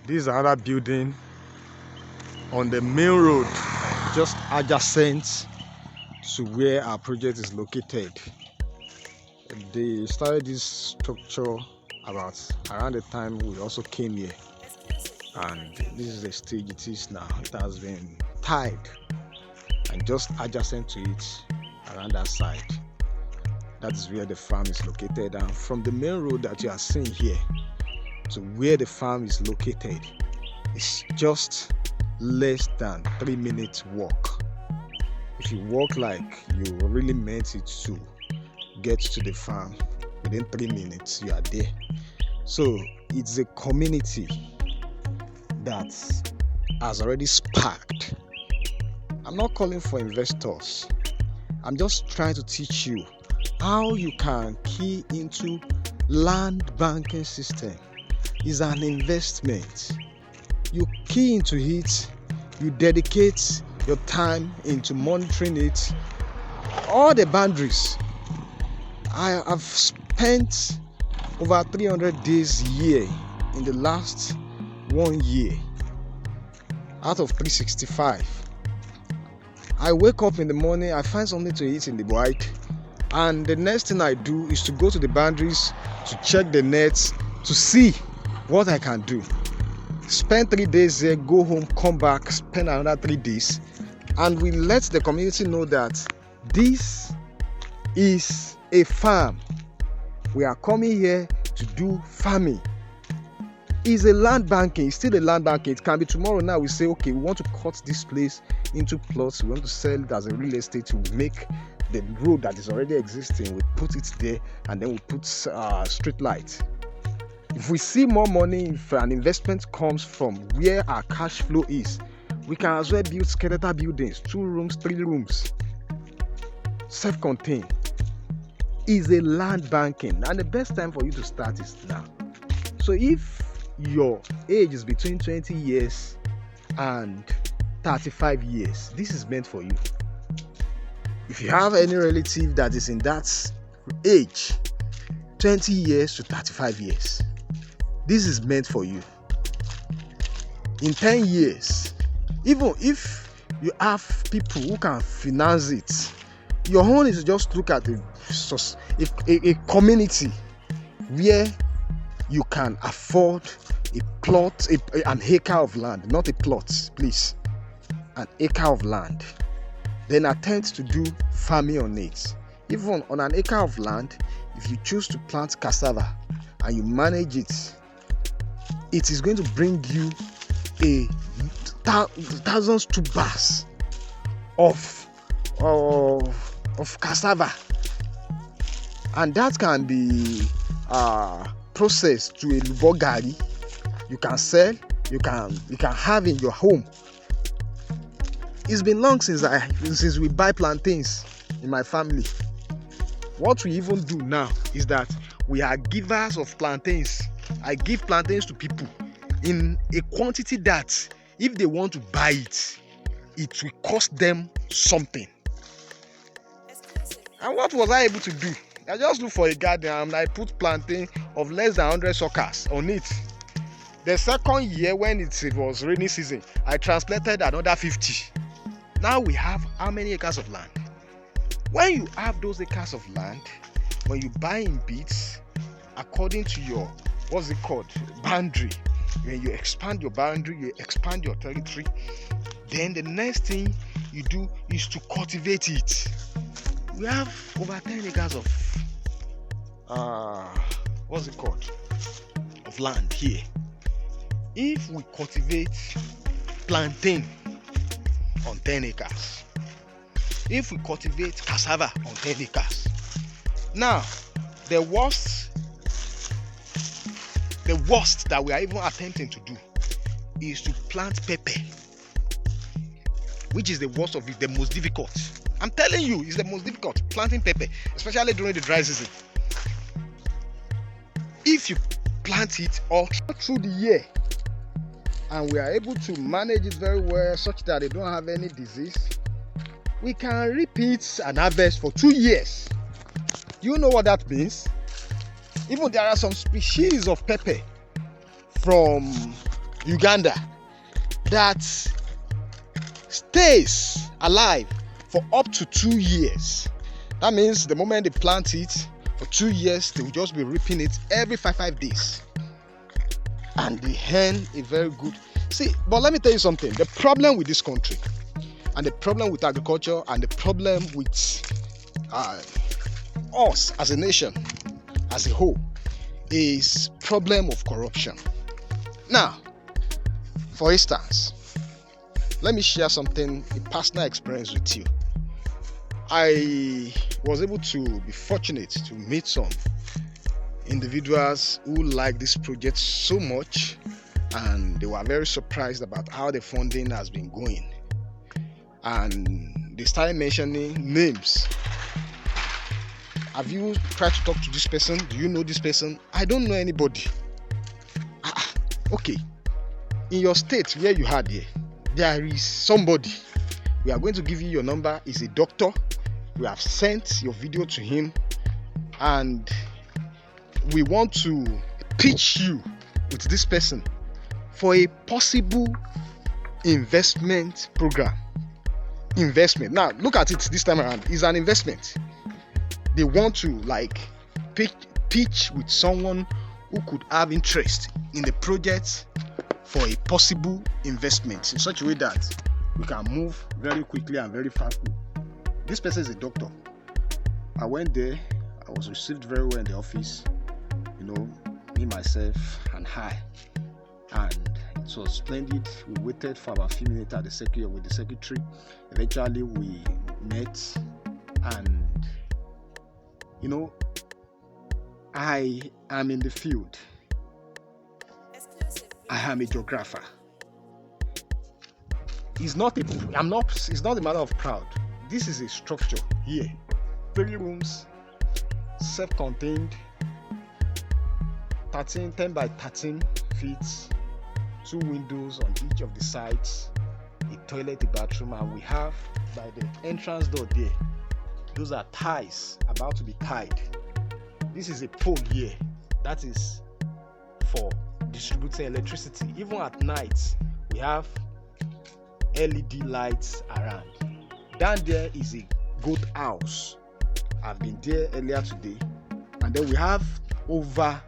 This is another building on the main road, just adjacent to where our project is located. They started this structure around the time we also came here, and this is the stage it is now. It has been tied, and just adjacent to it around that side, that is where the farm is located. And from the main road that you are seeing here to where the farm is located, it's just less than 3 minutes walk. If you walk like you really meant it to get to the farm, within 3 minutes you are there. So it's a community that has already sparked. I'm not calling for investors. I'm just trying to teach you how you can key into land banking system. Is an investment. You key into it, you dedicate your time into monitoring it. All the boundaries. I have spent over 300 days here in the last 1 year out of 365. I wake up in the morning, I find something to eat in the bite, and the next thing I do is to go to the boundaries to check the nets to see what I can do. Spend 3 days there, go home, come back, spend another 3 days, and we let the community know that this is a farm. We are coming here to do farming. It's a land banking. It's still a land banking. It can be tomorrow. Now we say, okay, we want to cut this place into plots. We want to sell it as a real estate to make the road that is already existing. We put it there, and then we put street lights. If we see more money, if an investment comes from where our cash flow is, we can as well build skeletal buildings, 2 rooms, 3 rooms, self-contained. Is a land banking, and the best time for you to start is now. So if your age is between 20 years and 35 years, this is meant for you. If you have any relative that is in that age, 20 years to 35 years, this is meant for you. In 10 years, even if you have people who can finance it, your own is just look at a community where you can afford a plot, an acre of land, not a plot, please, an acre of land. Then attempt to do farming on it. Even on an acre of land, if you choose to plant cassava and you manage it, it is going to bring you thousands tubers of cassava, and that can be processed to a lubogari. You can sell, you can have in your home. It's been long since we buy plantains in my family. What we even do now is that we are givers of plantains. I give plantains to people in a quantity that if they want to buy it, it will cost them something. And what was I able to do? I just look for a garden and I put plantain of less than 100 suckers on it. The second year, when it was rainy season, I transplanted another 50. Now we have how many acres of land? When you have those acres of land, when you buy in bits, according to your, boundary, when you expand your boundary, you expand your territory, then the next thing you do is to cultivate it. We have over 10 acres of of land here. If we cultivate plantain on 10 acres, if we cultivate cassava on 10 acres, now the worst that we are even attempting to do is to plant pepper, which is the worst of it, the most difficult. I'm telling you, it's the most difficult, planting pepper, especially during the dry season. If you plant it all through the year, and we are able to manage it very well such that they don't have any disease, we can repeat and harvest for 2 years. You know what that means? Even there are some species of pepper from Uganda, that stays alive for up to 2 years. That means the moment they plant it, for 2 years, they will just be reaping it every 5 days. And they earn a very good. See, but let me tell you something. The problem with this country, and the problem with agriculture, and the problem with us as a nation, as a whole, is problem of corruption. Now, for instance, let me share something, a personal experience with you. I was able to be fortunate to meet some individuals who like this project so much, and they were very surprised about how the funding has been going. And they started mentioning names. Have you tried to talk to this person? Do you know this person? I don't know anybody. Okay. In your state where you had here, there is somebody. We are going to give you your number. He's a doctor. We have sent your video to him, and we want to pitch you with this person for a possible investment program. Investment. Now, look at it this time around. It's an investment. They want to pitch with someone who could have interest in the project for a possible investment in such a way that we can move very quickly and very fast. This person is a doctor. I went there. I was received very well in the office. Me, myself, and I. And it was splendid. We waited for about a few minutes at with the secretary. Eventually, we met, and I am in the field. I am a geographer. It's not a matter of proud. This is a structure here. 3 rooms, self-contained, 10 by 13 feet, 2 windows on each of the sides, a toilet, a bathroom, and we have by the entrance door there, those are ties about to be tied. This is a pole here that is for distributing electricity. Even at night, we have LED lights around. Down there is a goat house. I've been there earlier today. And then we have over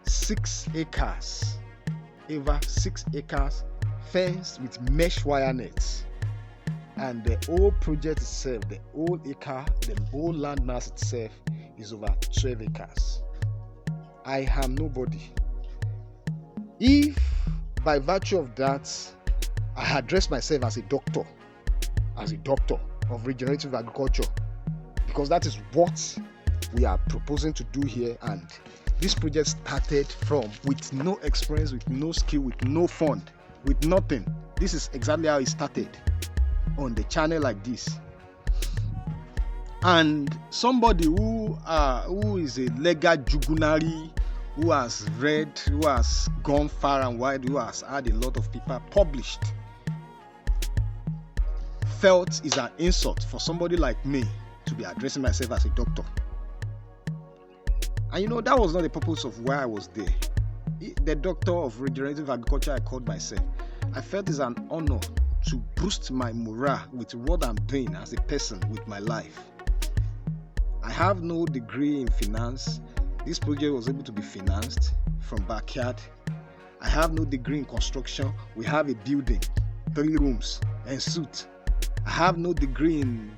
6 acres. Over 6 acres fenced with mesh wire nets. And the whole project itself, the whole land mass itself is over 12 acres. I am nobody. If by virtue of that, I address myself as a doctor of regenerative agriculture, because that is what we are proposing to do here, and this project started with no experience, with no skill, with no fund, with nothing. This is exactly how it started on the channel like this. And somebody who is a legal jugunari, who has read, who has gone far and wide, who has had a lot of people published, felt is an insult for somebody like me to be addressing myself as a doctor. And that was not the purpose of why I was there. The doctor of regenerative agriculture I called myself, I felt it's an honor to boost my morale with what I'm doing as a person with my life. I have no degree in finance. This project was able to be financed from backyard. I have no degree in construction. We have a building, 3 rooms, and suite. I have no degree in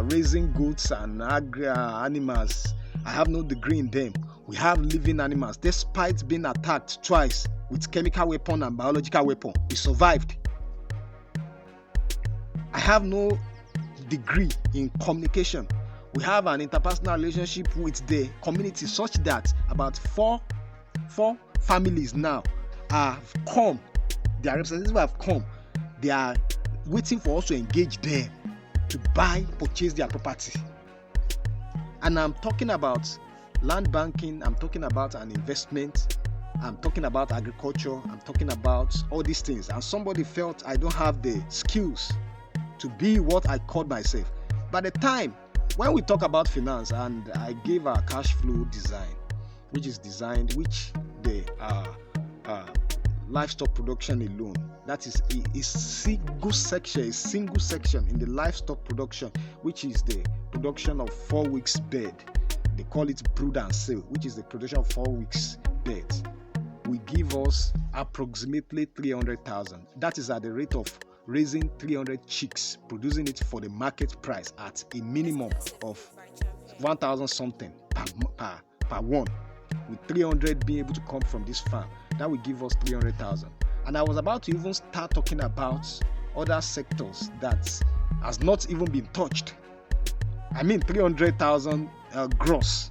raising goats and animals. I have no degree in them. We have living animals. Despite being attacked twice with chemical weapon and biological weapon, we survived. I have no degree in communication. We have an interpersonal relationship with the community such that about four families now have come. Their representatives have come. They are waiting for us to engage them to purchase their property. And I'm talking about land banking, I'm talking about an investment, I'm talking about agriculture, I'm talking about all these things. And somebody felt I don't have the skills to be what I called myself. By the time when we talk about finance, and I gave a cash flow design, which the livestock production alone. That is a single section in the livestock production, which is the production of 4 weeks bed. They call it brood and sale, which is the production of 4 weeks beds. Will give us approximately 300,000. That is at the rate of raising 300 chicks, producing it for the market price at a minimum of 1,000 something per one, with 300 being able to come from this farm. That will give us 300,000. And I was about to even start talking about other sectors that has not even been touched. I mean 300,000 gross.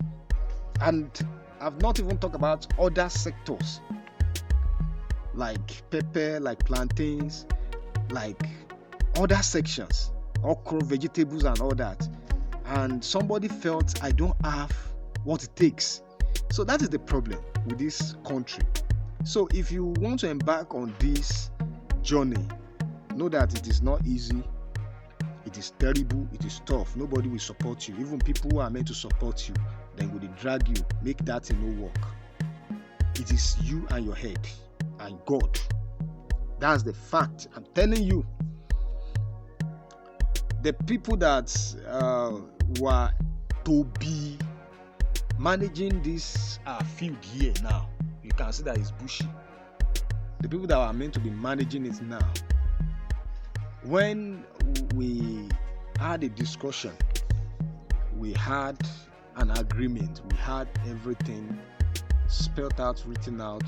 And I've not even talked about other sectors like pepper, like plantains, like other sections, okra, vegetables and all that. And somebody felt I don't have what it takes. So that is the problem with this country. So if you want to embark on this journey, know that it is not easy. It is terrible. It is tough. Nobody will support you. Even people who are meant to support you, then will they drag you, make that thing no work. It is you and your head and God. That's the fact. I'm telling you. The people that were to be managing this field here now, you can see that it's bushy. The people that were meant to be managing it now, when we had a discussion, we had an agreement, we had everything spelled out, written out,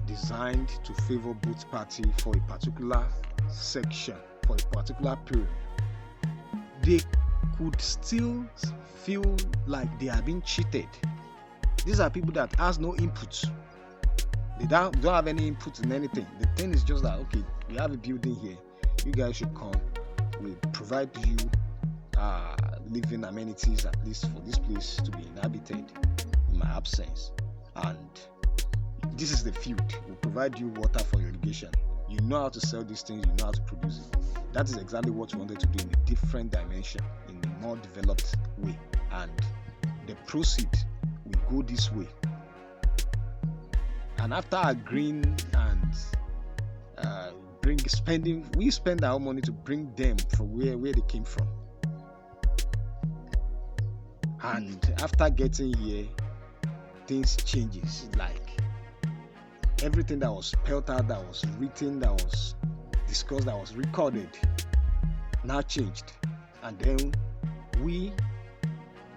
designed to favor both parties for a particular section, for a particular period. They could still feel like they are being cheated. These are people that has no input. They don't have any input in anything. The thing is just that, okay, we have a building here. You guys should come. We'll provide you living amenities, at least for this place to be inhabited in my absence. And this is the field. We'll provide you water for irrigation. You know how to sell these things. You know how to produce it. That is exactly what we wanted to do in a different dimension, in a more developed way. And the proceed will go this way. And after agreeing and we spend our money to bring them from where they came from. And after getting here, things changes. Like everything that was spelled out, that was written, that was discussed, that was recorded, now changed. And then we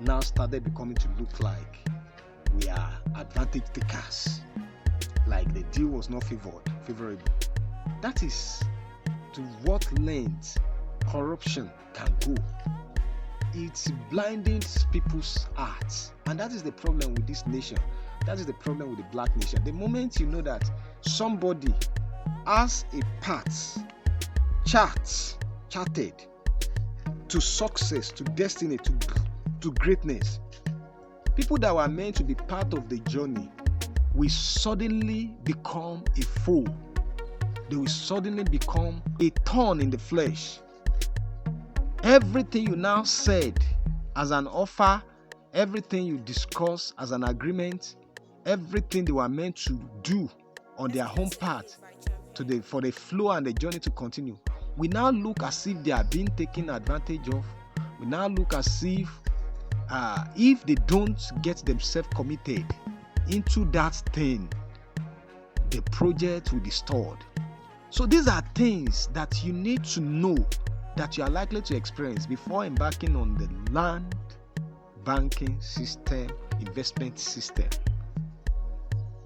now started becoming to look like we are advantage takers. Like the deal was not favorable. That is to what length corruption can go. It's blinding people's hearts. And that is the problem with this nation. That is the problem with the black nation. The moment you know that somebody has a path charted to success, to destiny, to greatness, people that were meant to be part of the journey will suddenly become a foe. They will suddenly become a thorn in the flesh. Everything you now said as an offer, everything you discussed as an agreement, everything they were meant to do on their home path for the flow and the journey to continue, we now look as if they are being taken advantage of. We now look as if they don't get themselves committed into that thing, the project will be stalled. So these are things that you need to know that you are likely to experience before embarking on the land banking system, investment system.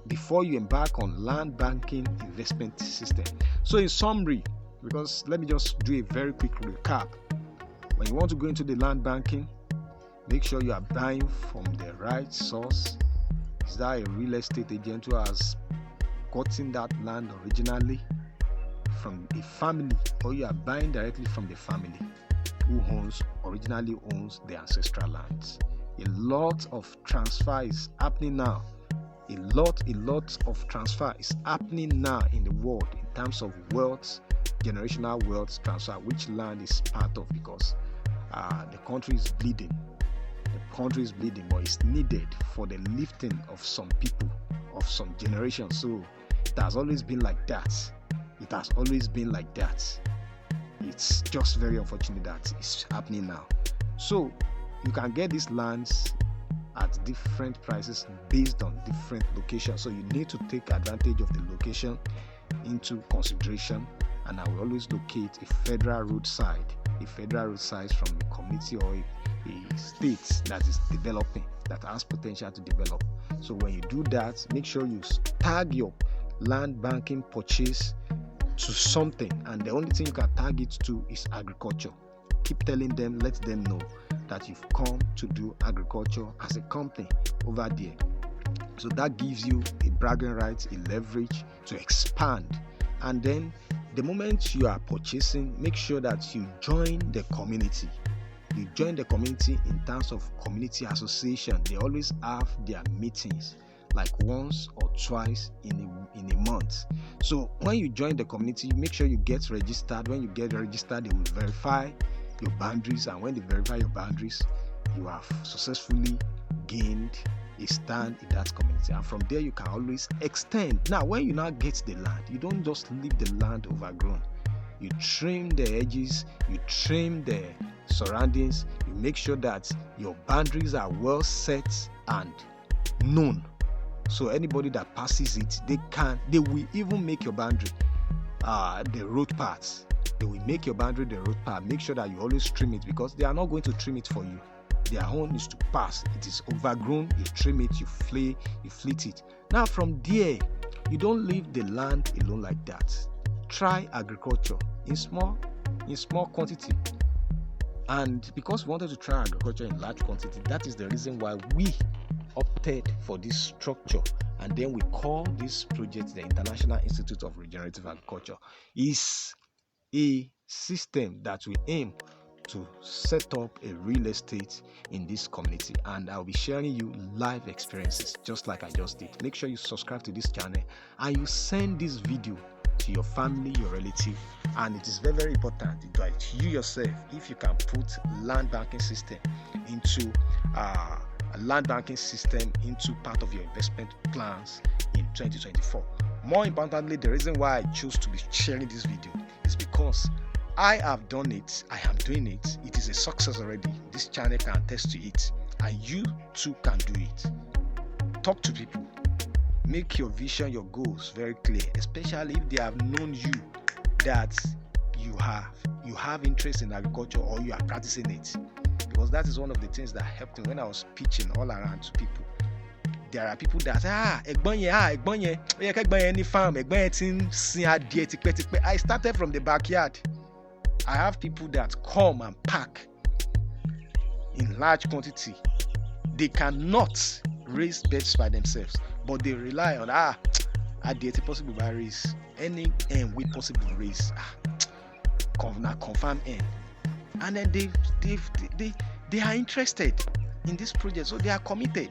Before you embark on land banking investment system. So in summary, because let me just do a very quick recap. When you want to go into the land banking, make sure you are buying from the right source. Is that a real estate agent who has gotten that land originally from a family, or you are buying directly from the family who originally owns the ancestral lands? A lot of transfer is happening now. A lot of transfer is happening now in the world in terms of wealth, generational wealth transfer, which land is part of, because the country is bleeding. The country is bleeding, but it's needed for the lifting of some people, of some generations. So It has always been like that. It has always been like that. It's just very unfortunate that it's happening now. So you can get these lands at different prices based on different locations. So you need to take advantage of the location into consideration, and I will always locate a federal road side from a community or a state that is developing, that has potential to develop. So when you do that, make sure you tag your land banking purchase to something, and the only thing you can tag it to is agriculture. Keep telling them, let them know that you've come to do agriculture as a company over there. So that gives you a bragging right, a leverage to expand. And then the moment you are purchasing, make sure that you join the community. You join the community in terms of community association. They always have their meetings like once or twice in a month. So when you join the community, make sure you get registered. When you get registered, they will verify your boundaries, and when they verify your boundaries, you have successfully gained a stand in that community, and from there you can always extend. Now when you now get the land, you don't just leave the land overgrown. You trim the edges, you trim the surroundings, you make sure that your boundaries are well set and known, so anybody that passes it, they will even make your boundary the road paths. They will make your boundary the road path. Make sure that you always trim it, because they are not going to trim it for you. Their own is to pass. It is overgrown, you trim it, you fleet it. Now from there, you don't leave the land alone like that. Try agriculture in small quantity. And because we wanted to try agriculture in large quantity, that is the reason why we opted for this structure, and then we call this project the International Institute of Regenerative Agriculture. It's a system that will aim to set up a real estate in this community, and I'll be sharing you live experiences just like I just did. Make sure you subscribe to this channel and you send this video to your family, your relative, and it is very, very important that you yourself, if you can put land banking system into part of your investment plans in 2024. More importantly, the reason why I choose to be sharing this video is because I have done it, I am doing it, it is a success already. This channel can attest to it, and you too can do it. Talk to people, make your vision, your goals very clear, especially if they have known you that you have interest in agriculture or you are practicing it, because that is one of the things that helped me when I was pitching all around to people. There are people that ẹ̀gbọ́n yẹn any farm, ẹ̀gbọ́n yẹn ti ń sin adìẹ tipẹ́tipẹ́. I started from the backyard. I have people that come and pack in large quantity. They cannot raise birds by themselves, but they rely on adìẹ tí possible by raise, any hen we possible raise, confirm hen, and then they are interested in this project, so they are committed.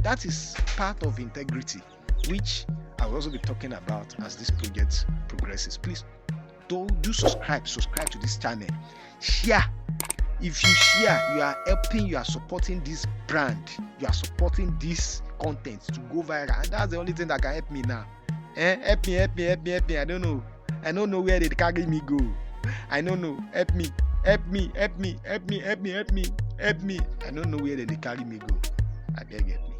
That is part of integrity, which I will also be talking about as this project progresses. Please do subscribe to this channel. Share. If you share, you are helping, you are supporting this brand, you are supporting this content to go viral, and that's the only thing that can help me now. Help me. I don't know where they carry me go. I don't know. Help me. I don't know where they carry me go. I beg, help me.